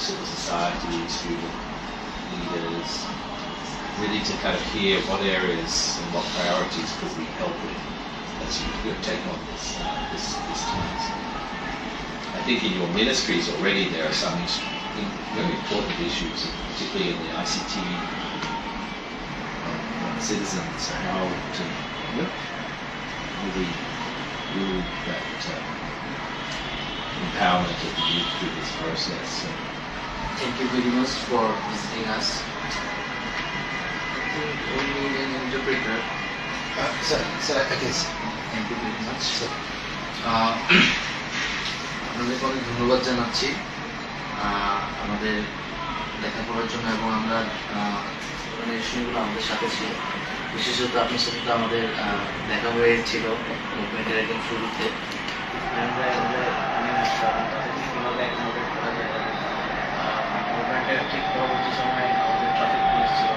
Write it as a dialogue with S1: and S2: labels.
S1: civil society, student leaders, really to kind of hear what areas and what priorities could we help with as you take on this task. I think in your ministries already there are some very important issues, particularly in the ICT citizens, how to really build that empowerment of the youth through this process. So,
S2: thank you very much for visiting us. I think we need an interpreter.
S3: Sir, I guess.
S2: Thank you very much. আপনাদেরকে অনেক ধন্যবাদ জানাচ্ছি আমাদের লেখাপড়ার জন্য, এবং আমরা বিষয়গুলো আমাদের সাথে ছিল, বিশেষত আপনার সাথে তো আমাদের দেখা হয়েছিল মুভমেন্টের একদম শুরুতে। মুভমেন্টের ঠিক পরবর্তী সময় আমাদের ট্রাফিক পুলিশ ছিল।